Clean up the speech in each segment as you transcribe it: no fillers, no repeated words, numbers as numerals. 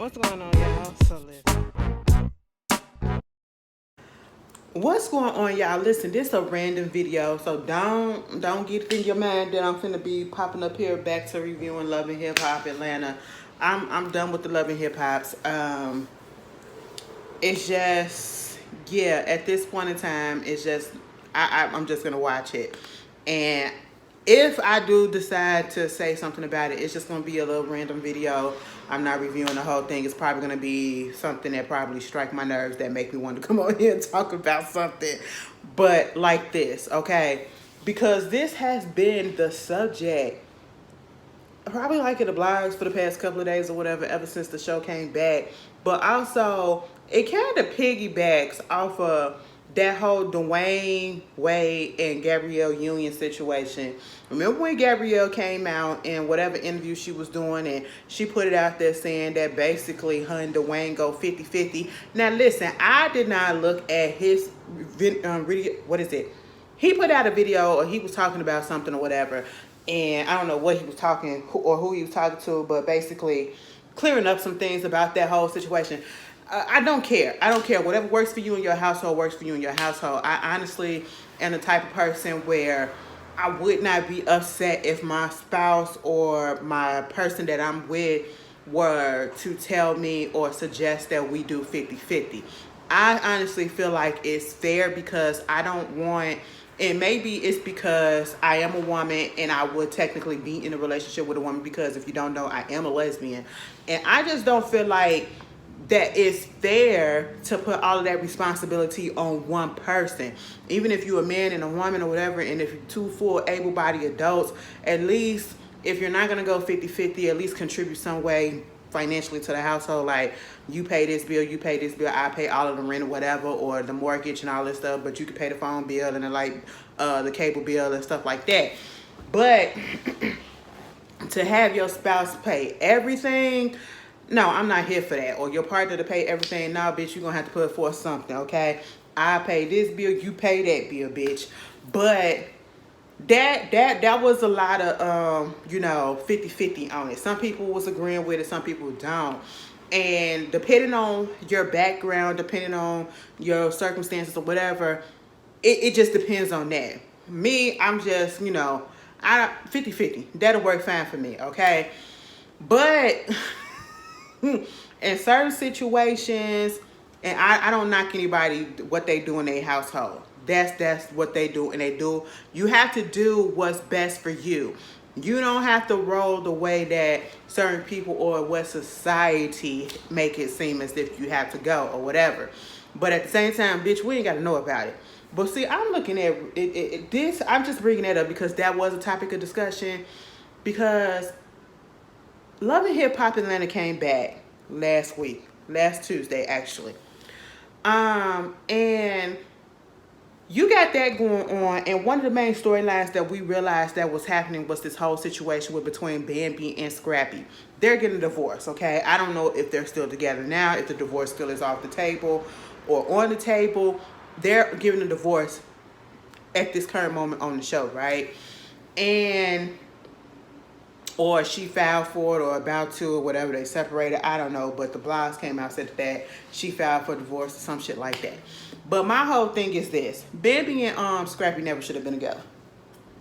What's going on, y'all? So listen. What's going on, y'all? Listen, this is a random video, so don't get it in your mind that I'm finna be popping up here back to reviewing Love and Hip Hop Atlanta. I'm done with the Love and Hip Hops. It's just, yeah, at this point in time, it's just I'm just gonna watch it, and if I do decide to say something about it, it's just gonna be a little random video. I'm not reviewing the whole thing. It's probably gonna be something that probably strike my nerves that make me want to come on here and talk about something, but like this, okay? Because this has been the subject probably like in the blogs for the past couple of days or whatever, ever since the show came back. But also, it kind of piggybacks off of that whole Dwayne Wade and Gabrielle Union situation. Remember when Gabrielle came out in whatever interview she was doing, and she put it out there saying that basically her and Dwayne go 50-50. Now listen, I did not look at his video. What is it? He put out a video, or he was talking about something or whatever, and I don't know what he was talking or who he was talking to, but basically clearing up some things about that whole situation. I don't care. I don't care. Whatever works for you in your household works for you in your household. I honestly am the type of person where I would not be upset if my spouse or my person that I'm with were to tell me or suggest that we do 50-50. I honestly feel like it's fair because I don't want, and maybe it's because I am a woman and I would technically be in a relationship with a woman, because if you don't know, I am a lesbian. And I just don't feel like that it's fair to put all of that responsibility on one person. Even if you're a man and a woman or whatever, and if you're two full able-bodied adults, at least if you're not going to go 50-50, at least contribute some way financially to the household. Like, you pay this bill, I pay all of the rent or whatever, or the mortgage and all this stuff, but you can pay the phone bill and the cable bill and stuff like that. But to have your spouse pay everything, no, I'm not here for that. Or your partner to pay everything, no, bitch, you're gonna have to put forth something, okay? I pay this bill, you pay that bill, bitch. But that was a lot of 50-50 on it. Some people was agreeing with it, some people don't. And depending on your background, depending on your circumstances or whatever, it just depends on that. Me, I'm just, 50-50. That'll work fine for me, okay? But in certain situations, and I don't knock anybody what they do in their household. That's what they do, and they do. You have to do what's best for you. You don't have to roll the way that certain people or what society make it seem as if you have to go or whatever. But at the same time, bitch, we ain't got to know about it. But see, I'm looking at this. I'm just bringing that up because that was a topic of discussion. Because Love and Hip Hop Atlanta came back last Tuesday actually. And you got that going on, and one of the main storylines that we realized that was happening was this whole situation between Bambi and Scrappy. They're getting a divorce, okay? I don't know if they're still together now, if the divorce still is off the table or on the table. They're giving a divorce at this current moment on the show, right? And or she filed for it or about to or whatever, they separated, I don't know, but the blogs came out said that she filed for divorce or some shit like that. But my whole thing is this: Bambi and Scrappy never should have been together.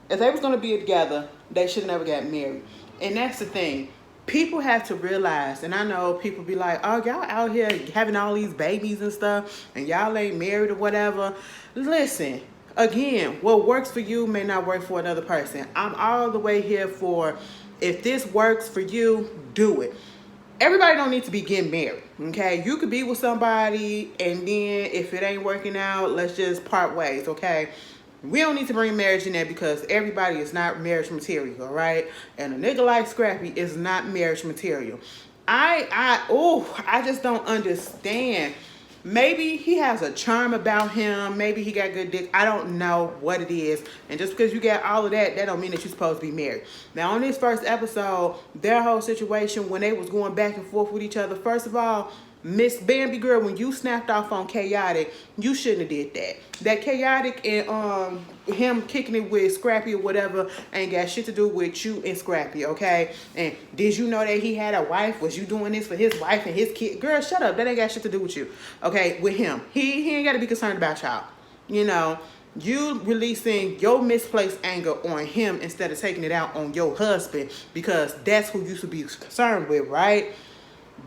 If they was going to be together, they should have never got married. And that's the thing. People have to realize, and I know people be like, oh, y'all out here having all these babies and stuff, and y'all ain't married or whatever. Listen, again, what works for you may not work for another person. I'm all the way here for, if this works for you, do it. Everybody don't need to be getting married, okay? You could be with somebody, and then if it ain't working out, let's just part ways, okay? We don't need to bring marriage in there because everybody is not marriage material, all right? And a nigga like Scrappy is not marriage material. I just don't understand. Maybe he has a charm about him. Maybe he got good dick. I don't know what it is. And just because you got all of that, that don't mean that you're supposed to be married. Now, on this first episode, their whole situation when they was going back and forth with each other, first of all, Miss Bambi girl, when you snapped off on Chaotic, you shouldn't have did that. That Chaotic and him kicking it with Scrappy or whatever ain't got shit to do with you and Scrappy, okay? And did you know that he had a wife? Was you doing this for his wife and his kid? Girl, shut up. That ain't got shit to do with you, okay? With him. He ain't got to be concerned about y'all. You know, you releasing your misplaced anger on him instead of taking it out on your husband, because that's who you should be concerned with, right?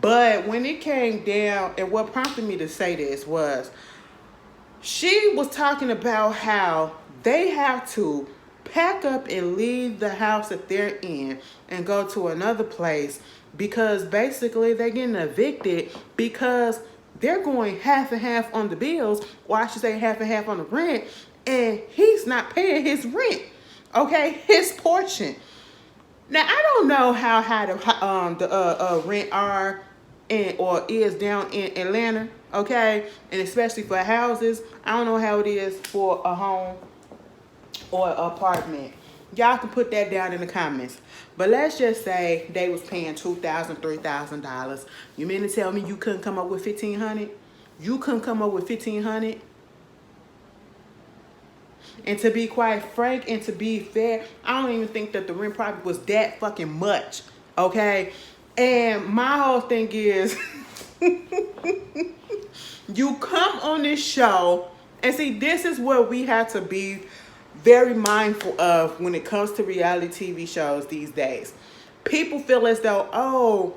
But when it came down, and what prompted me to say this was, she was talking about how they have to pack up and leave the house that they're in and go to another place because basically they're getting evicted because they're going half and half on the bills, or I should say half and half on the rent, and he's not paying his rent, okay, his portion. Now, I don't know how high the rent are or is down in Atlanta, okay? And especially for houses. I don't know how it is for a home or an apartment. Y'all can put that down in the comments. But let's just say they was paying $2,000, $3,000. You mean to tell me you couldn't come up with $1,500? You couldn't come up with $1,500? And to be quite frank and to be fair, I don't even think that the rent probably was that fucking much, okay? And my whole thing is, you come on this show, and see, this is what we have to be very mindful of when it comes to reality TV shows these days. People feel as though, oh,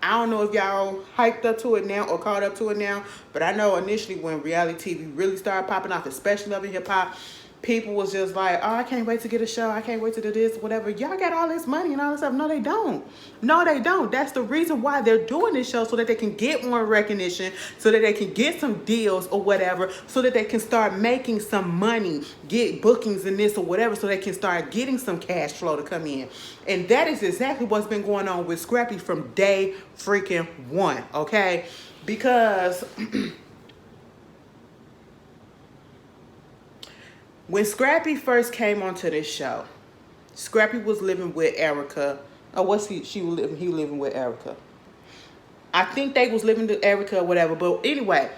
I don't know if y'all hyped up to it now or caught up to it now, but I know initially when reality TV really started popping off, especially Love and Hip Hop, people was just like, oh, I can't wait to get a show. I can't wait to do this, whatever. Y'all got all this money and all this stuff. No, they don't. No, they don't. That's the reason why they're doing this show, so that they can get more recognition, so that they can get some deals or whatever, so that they can start making some money, get bookings in this or whatever, so they can start getting some cash flow to come in. And that is exactly what's been going on with Scrappy from day freaking one, okay? Because when Scrappy first came onto this show, Scrappy was living with Erica. Or was he was living with Erica. I think they was living with Erica or whatever. But anyway,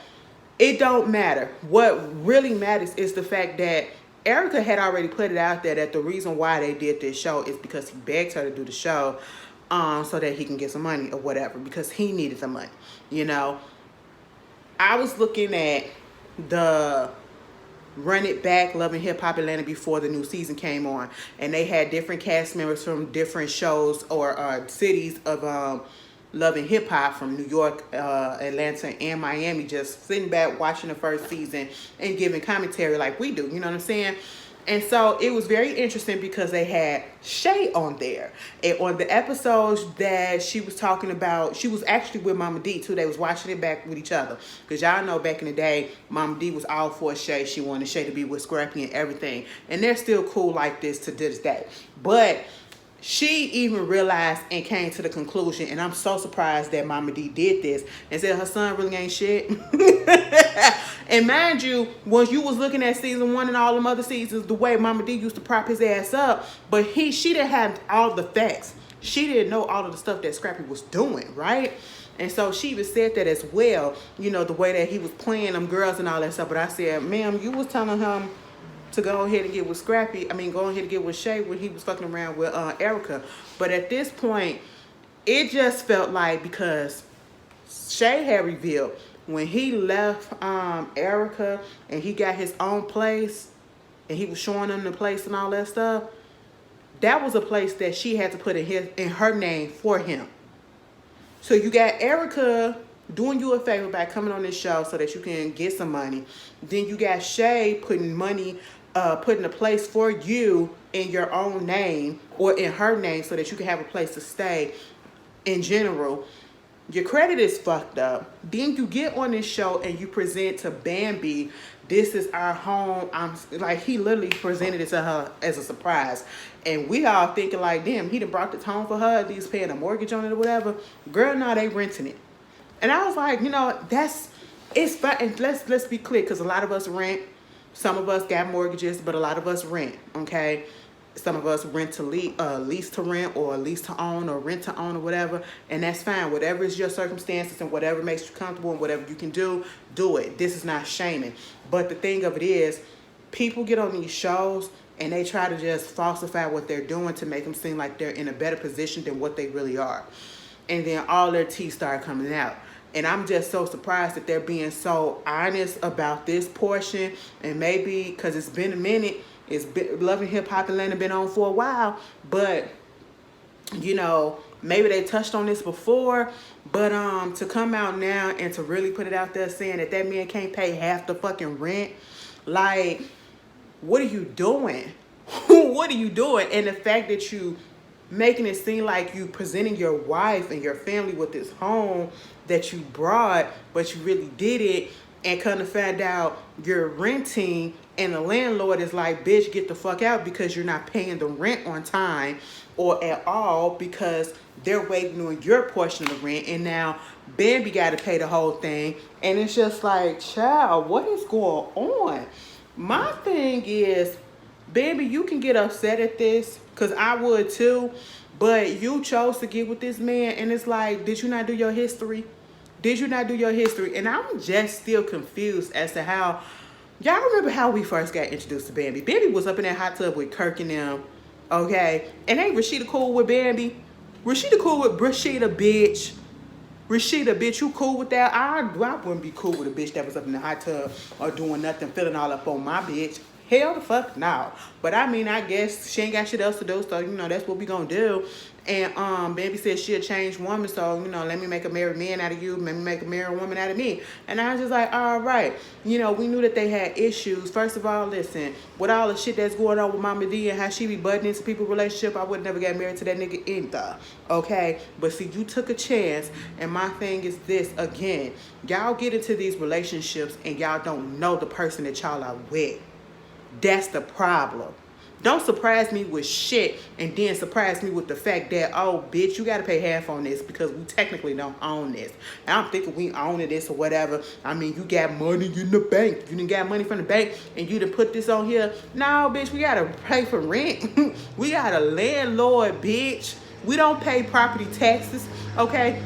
it don't matter. What really matters is the fact that Erica had already put it out there that the reason why they did this show is because he begged her to do the show so that he can get some money or whatever, because he needed the money, you know. I was looking at the Run It Back, Love and Hip Hop Atlanta before the new season came on, and they had different cast members from different shows or cities of Love and Hip Hop from New York, Atlanta, and Miami, just sitting back watching the first season and giving commentary like we do, you know what I'm saying? And so it was very interesting because they had Shay on there. And on the episodes that she was talking about, she was actually with Mama D too. They was watching it back with each other. Because y'all know back in the day, Mama D was all for Shay. She wanted Shay to be with Scrappy and everything. And they're still cool like this to this day. But she even realized and came to the conclusion, and I'm so surprised that Mama D did this, and said her son really ain't shit. And mind you, once you was looking at season 1 and all them other seasons, the way Mama D used to prop his ass up, but she didn't have all the facts. She didn't know all of the stuff that Scrappy was doing, right? And so she even said that as well, you know, the way that he was playing them girls and all that stuff. But I said, ma'am, you was telling him to go ahead and get with Scrappy. I mean, go ahead and get with Shay when he was fucking around with Erica. But at this point, it just felt like, because Shay had revealed when he left Erica and he got his own place and he was showing them the place and all that stuff, that was a place that she had to put in her name for him. So you got Erica doing you a favor by coming on this show so that you can get some money. Then you got Shay putting money, putting a place for you in your own name or in her name so that you can have a place to stay in general. Your credit is fucked up. Then you get on this show and you present to Bambi, this is our home. Like, he literally presented it to her as a surprise. And we all thinking like, damn, he done brought this home for her. He's paying a mortgage on it or whatever. Girl, now they renting it. And I was like, you know, it's fine. And let's be clear, because a lot of us rent. Some of us got mortgages, but a lot of us rent, okay? Some of us rent to lease to rent, or lease to own, or rent to own, or whatever, and that's fine. Whatever is your circumstances and whatever makes you comfortable and whatever you can do it. This is not shaming. But the thing of it is, people get on these shows and they try to just falsify what they're doing to make them seem like they're in a better position than what they really are. And then all their teeth start coming out. And I'm just so surprised that they're being so honest about this portion. And maybe because it's been a minute, Love and Hip Hop Atlanta been on for a while, but you know, maybe they touched on this before, but to come out now and to really put it out there saying that man can't pay half the fucking rent, like, what are you doing? What are you doing? And the fact that you making it seem like you presenting your wife and your family with this home that you brought, but you really did it, and come to find out you're renting, and the landlord is like, bitch, get the fuck out, because you're not paying the rent on time or at all, because they're waiting on your portion of the rent, and now Bambi got to pay the whole thing. And it's just like, child, what is going on? My thing is, Bambi, you can get upset at this, because I would too, but you chose to get with this man, and it's like, did you not do your history? Did you not do your history? And I'm just still confused as to how, y'all remember how we first got introduced to Bambi? Bambi was up in that hot tub with Kirk and them, okay? And ain't Rashida cool with Bambi? Rashida cool with Rashida, bitch. Rashida, bitch, you cool with that? I wouldn't be cool with a bitch that was up in the hot tub or doing nothing, filling all up on my bitch. Hell the fuck no. But I mean, I guess she ain't got shit else to do, so, you know, that's what we gonna do. And Bambi said she a changed woman, so, you know, let me make a married man out of you, let me make a married woman out of me. And I was just like, all right. You know, we knew that they had issues. First of all, listen, with all the shit that's going on with Mama D and how she be butting into people's relationship, I would never get married to that nigga either, okay? But see, you took a chance, and my thing is this, again, y'all get into these relationships and y'all don't know the person that y'all are with. That's the problem. Don't surprise me with shit and then surprise me with the fact that, oh, bitch, you got to pay half on this because we technically don't own this. And I'm thinking we own this or whatever. I mean, you got money in the bank. You done got money from the bank and you done put this on here. No, bitch, we got to pay for rent. We got a landlord, bitch. We don't pay property taxes, okay?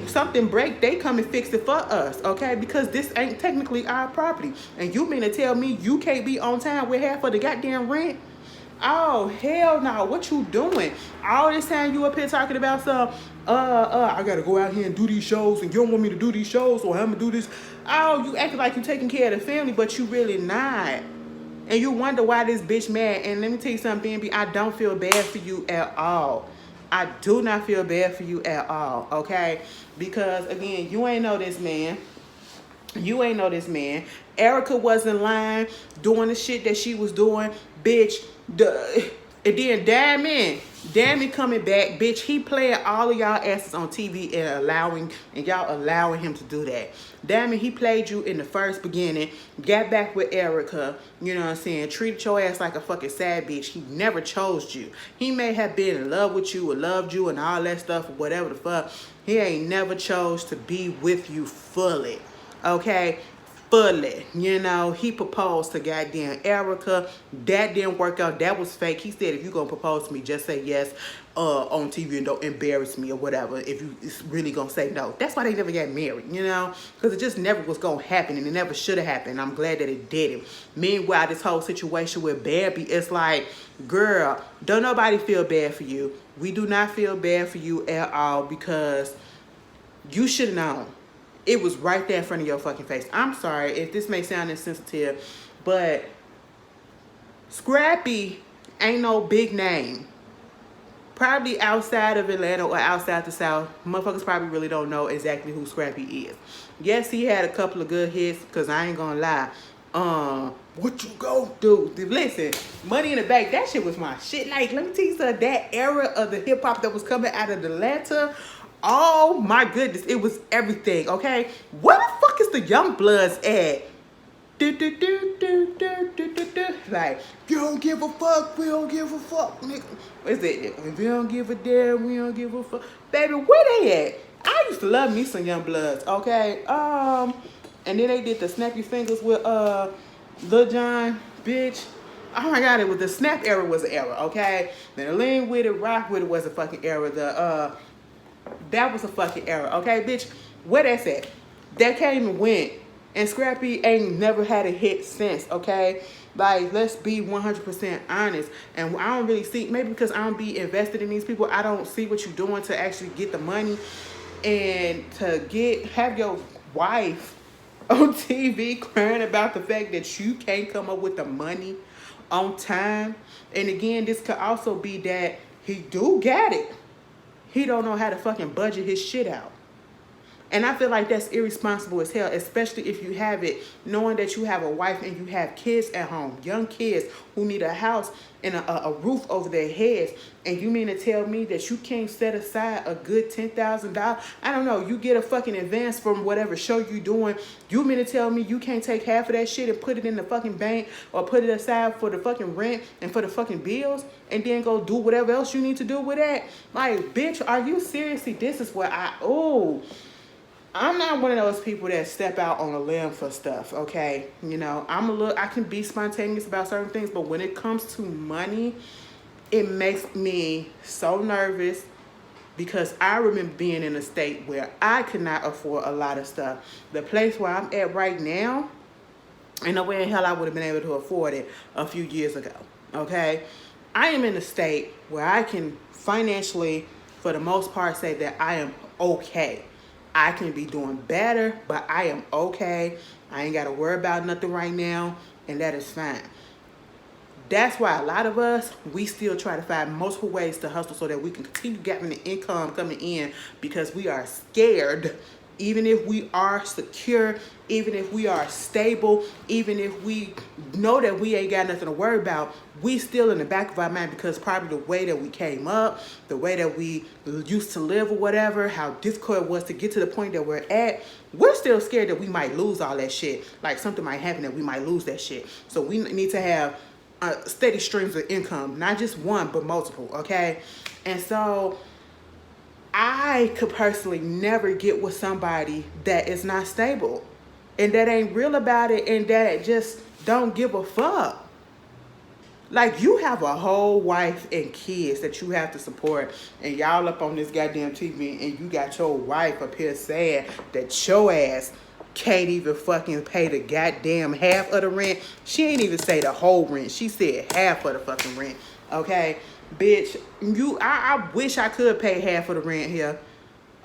Something break, they come and fix it for us, okay? Because this ain't technically our property. And you mean to tell me you can't be on time with half of the goddamn rent? Oh, hell no. What you doing? All this time you up here talking about some, I gotta go out here and do these shows, and you don't want me to do these shows, so I'm gonna do this. Oh, you acting like you taking care of the family, but you really not. And you wonder why this bitch mad. And let me tell you something, Bambi, I don't feel bad for you at all. I do not feel bad for you at all, okay? Because, again, you ain't know this man. You ain't know this man. Erica wasn't lying, doing the shit that she was doing, bitch. And then Damon coming back, bitch. He playing all of y'all asses on TV and y'all allowing him to do that. Damon, he played you in the first beginning, got back with Erica, you know what I'm saying, treated your ass like a fucking sad bitch. He never chose you. He may have been in love with you or loved you and all that stuff or whatever the fuck. He ain't never chose to be with you fully, okay? Fully, you know, he proposed to goddamn Erica. That didn't work out. That was fake. He said, if you're gonna propose to me, just say yes on TV and don't embarrass me or whatever. If you really gonna say no. That's why they never got married, you know, because it just never was gonna happen, and it never should have happened. I'm glad that it didn't. Meanwhile, this whole situation with Bambi, it's like, girl, don't nobody feel bad for you. We do not feel bad for you at all, because you should have known. It was right there in front of your fucking face. I'm sorry if this may sound insensitive, but Scrappy ain't no big name. Probably outside of Atlanta or outside the South, motherfuckers probably really don't know exactly who Scrappy is. Yes, he had a couple of good hits, because I ain't gonna lie. What you go do? Listen, Money in the Bank, that shit was my shit. Like, let me tell you something, that era of the hip hop that was coming out of Atlanta, oh my goodness, it was everything, okay? Where the fuck is the Young Bloods at? Like, you don't give a fuck, we don't give a fuck, nigga. What is it? If you don't give a damn, we don't give a fuck. Baby, where they at? I used to love me some Young Bloods, okay? And then they did the Snap Your Fingers with Lil Jon, bitch. Oh my God, it was the Snap era was an era, okay? Then the Lean With It, Rock With It was a fucking era. That was a fucking era, okay, bitch? Where that's at? That came and went. And Scrappy ain't never had a hit since, okay? Like, let's be 100% honest. And I don't really see, maybe because I don't be invested in these people, I don't see what you're doing to actually get the money and to have your wife on TV crying about the fact that you can't come up with the money on time. And again, this could also be that he do get it. He don't know how to fucking budget his shit out. And I feel like that's irresponsible as hell, especially if you have it, knowing that you have a wife and you have kids at home, young kids who need a house and a roof over their heads. And you mean to tell me that you can't set aside a good $10,000? I don't know. You get a fucking advance from whatever show you doing. You mean to tell me you can't take half of that shit and put it in the fucking bank or put it aside for the fucking rent and for the fucking bills and then go do whatever else you need to do with that? Like, bitch, are you seriously? This is what I'm not one of those people that step out on a limb for stuff, okay? You know, I can be spontaneous about certain things, but when it comes to money, it makes me so nervous because I remember being in a state where I could not afford a lot of stuff. The place where I'm at right now, ain't no way in hell I would have been able to afford it a few years ago, okay? I am in a state where I can financially, for the most part, say that I am okay. I can be doing better, but I am okay. I ain't got to worry about nothing right now, and that is fine. That's why a lot of us, we still try to find multiple ways to hustle so that we can continue getting the income coming in because we are scared. Even if we are secure, even if we are stable, even if we know that we ain't got nothing to worry about, we still in the back of our mind because probably the way that we came up, the way that we used to live or whatever, how difficult it was to get to the point that we're at, we're still scared that we might lose all that shit. Like something might happen that we might lose that shit. So we need to have steady streams of income, not just one, but multiple, okay? And so I could personally never get with somebody that is not stable and that ain't real about it and that just don't give a fuck. Like, you have a whole wife and kids that you have to support, and y'all up on this goddamn TV, and you got your wife up here saying that your ass can't even fucking pay the goddamn half of the rent. She ain't even say the whole rent. She said half of the fucking rent, okay? Bitch, I wish I could pay half of the rent here.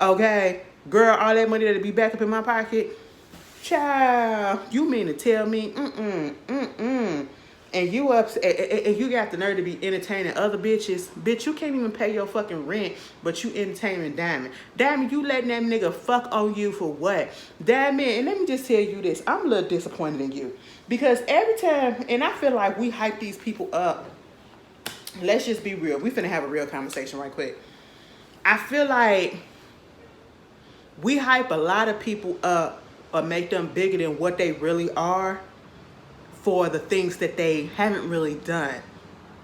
Okay? Girl, all that money that'll be back up in my pocket. Child, you mean to tell me, and you and you got the nerve to be entertaining other bitches. Bitch, you can't even pay your fucking rent, but you entertaining Diamond. Diamond, you letting that nigga fuck on you for what? Diamond, and let me just tell you this. I'm a little disappointed in you. Because every time, and I feel like we hype these people up. Let's just be real. We finna have a real conversation right quick. I feel like we hype a lot of people up or make them bigger than what they really are for the things that they haven't really done.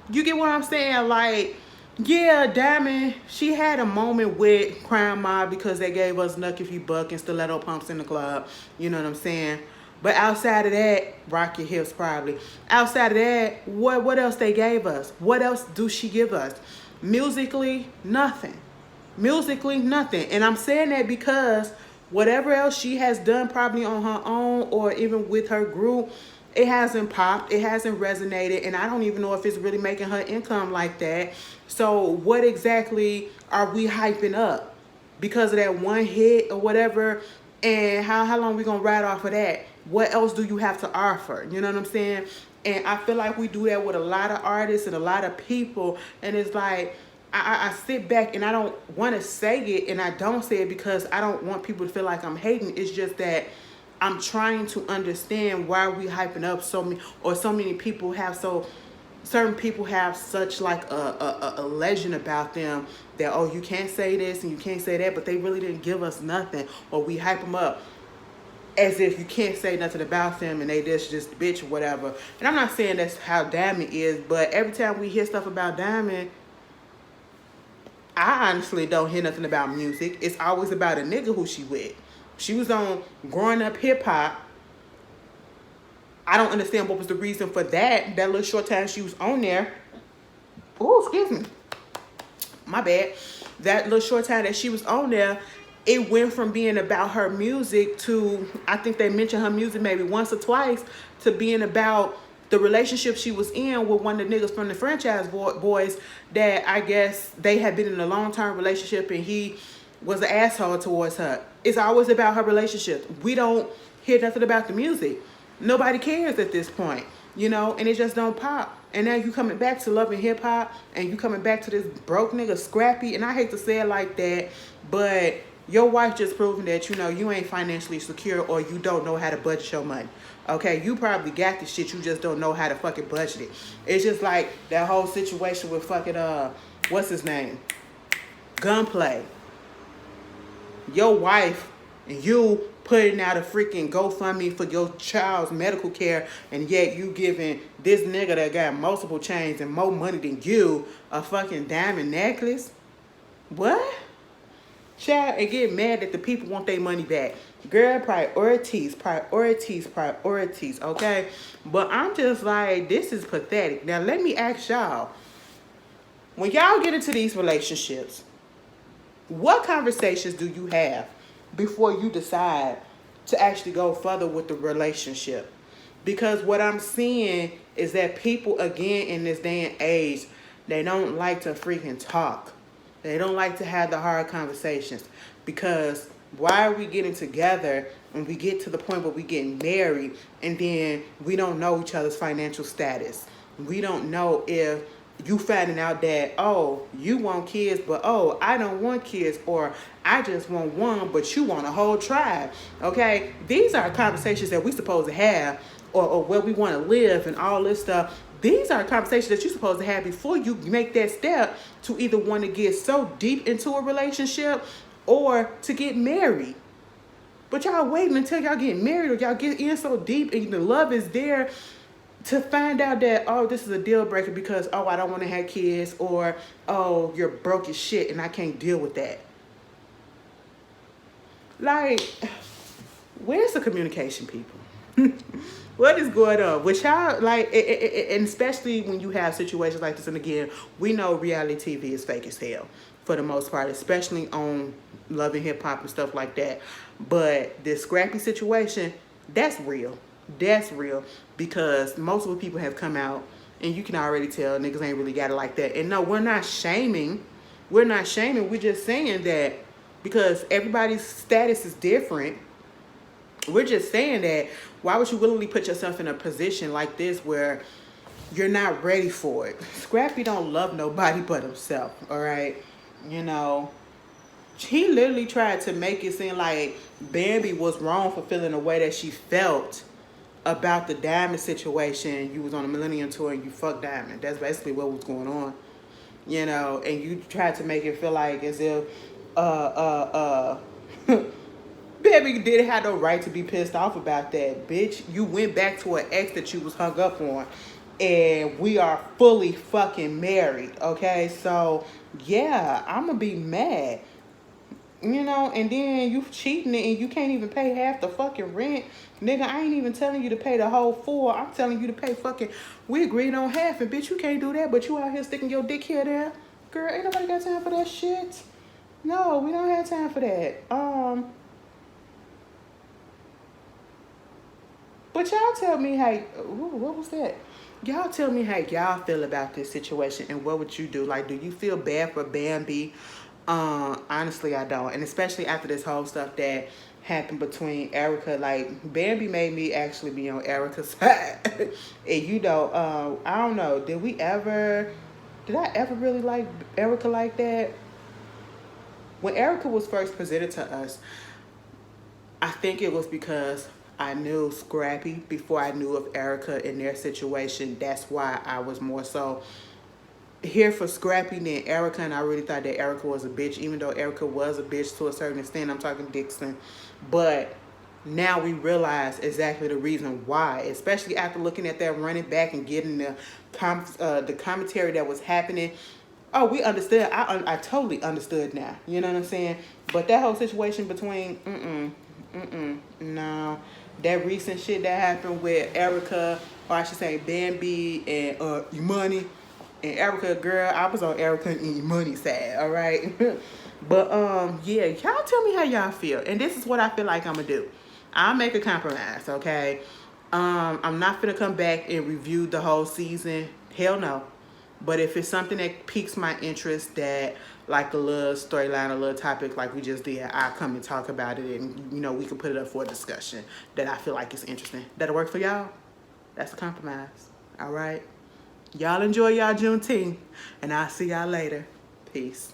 You get what I'm saying? Like, yeah, Diamond, she had a moment with Crime Mob because they gave us Nuck If You Buck and stiletto pumps in the club. You know what I'm saying? But outside of that, rock your hips probably. Outside of that, what else they gave us? What else do she give us? Musically, nothing. Musically, nothing. And I'm saying that because whatever else she has done probably on her own or even with her group, it hasn't popped. It hasn't resonated. And I don't even know if it's really making her income like that. So what exactly are we hyping up? Because of that one hit or whatever? And how long we going to ride off of that? What else do you have to offer? You know what I'm saying? And I feel like we do that with a lot of artists and a lot of people. And it's like, I sit back and I don't want to say it, and I don't say it because I don't want people to feel like I'm hating. It's just that I'm trying to understand why we hyping up so many people have certain people have such like a legend about them that, oh, you can't say this and you can't say that, but they really didn't give us nothing, or we hype them up as if you can't say nothing about them and they just bitch or whatever. And I'm not saying that's how Diamond is, but every time we hear stuff about Diamond, I honestly don't hear nothing about music. It's always about a nigga who she with. She was on Growing Up Hip Hop, I don't understand what was the reason for that. That little short time she was on there. Oh, excuse me. My bad. That little short time that she was on there, it went from being about her music to, I think they mentioned her music maybe once or twice, to being about the relationship she was in with one of the niggas from the franchise boys that I guess they had been in a long-term relationship and he was an asshole towards her. It's always about her relationship. We don't hear nothing about the music. Nobody cares at this point, you know, and it just don't pop. And now you coming back to loving hip hop and you coming back to this broke nigga Scrappy. And I hate to say it like that, but your wife just proving that, you know, you ain't financially secure or you don't know how to budget your money. Okay, you probably got this shit, you just don't know how to fucking budget it. It's just like that whole situation with fucking, what's his name? Gunplay. Your wife and you putting out a freaking GoFundMe for your child's medical care, and yet you giving this nigga that got multiple chains and more money than you a fucking diamond necklace? What? Child, and get mad that the people want their money back. Girl, priorities, okay? But I'm just like, this is pathetic. Now, let me ask y'all. When y'all get into these relationships, what conversations do you have before you decide to actually go further with the relationship? Because what I'm seeing is that people, again, in this day and age, they don't like to freaking talk. They don't like to have the hard conversations. Because why are we getting together and we get to the point where we getting married and then we don't know each other's financial status? We don't know if you finding out that, oh, you want kids, but oh, I don't want kids, or I just want one, but you want a whole tribe. Okay, these are conversations that we supposed to have, or where we want to live and all this stuff. These are conversations that you're supposed to have before you make that step to either want to get so deep into a relationship or to get married. But y'all waiting until y'all get married or y'all get in so deep and the love is there to find out that, oh, this is a deal breaker because, oh, I don't want to have kids, or, oh, you're broke as shit and I can't deal with that. Like, where's the communication, people? What is going on? Which y'all, like, and especially when you have situations like this, and again, we know reality TV is fake as hell for the most part, especially on Love and Hip Hop and stuff like that. But this Scrappy situation, that's real. That's real, because multiple people have come out and you can already tell niggas ain't really got it like that. And no, we're not shaming. We're not shaming. We're just saying that because everybody's status is different. We're just saying that why would you willingly put yourself in a position like this where you're not ready for it? Scrappy don't love nobody but himself, all right? You know, he literally tried to make it seem like Bambi was wrong for feeling the way that she felt about the Diamond situation. You was on a Millennium Tour and you fucked Diamond. That's basically what was going on. You know, and you tried to make it feel like as if Baby didn't have no right to be pissed off about that, bitch. You went back to an ex that you was hung up on, and we are fully fucking married, okay? So, yeah, I'm gonna be mad. You know, and then you cheating and you can't even pay half the fucking rent. Nigga, I ain't even telling you to pay the whole full. I'm telling you to pay fucking, we agreed on half, and bitch, you can't do that, but you out here sticking your dick here there. Girl, ain't nobody got time for that shit. No, we don't have time for that. But y'all tell me how, what was that? Y'all tell me how y'all feel about this situation and what would you do? Like, do you feel bad for Bambi? Honestly, I don't. And especially after this whole stuff that happened between Erica, like, Bambi made me actually be on Erica's side. And you know, I don't know, did I ever really like Erica like that? When Erica was first presented to us, I think it was because I knew Scrappy before I knew of Erica in their situation. That's why I was more so here for Scrappy than Erica, and I really thought that Erica was a bitch, even though Erica was a bitch to a certain extent. I'm talking Dixon. But now we realize exactly the reason why, especially after looking at that running back and getting the commentary that was happening. Oh, we understood. I totally understood now. You know what I'm saying? But that whole situation between, No, that recent shit that happened with Erica, or I should say Bambi and Money and Erica, girl, I was on Erica and Money side, all right. But yeah, y'all tell me how y'all feel, and this is what I feel like I'm gonna do. I'll make a compromise, okay. I'm not gonna come back and review the whole season. Hell no. But if it's something that piques my interest, that like a little storyline, a little topic like we just did, I'll come and talk about it, and you know we can put it up for a discussion that I feel like is interesting. That'll work for y'all. That's a compromise. All right. Y'all enjoy y'all Juneteenth, and I'll see y'all later. Peace.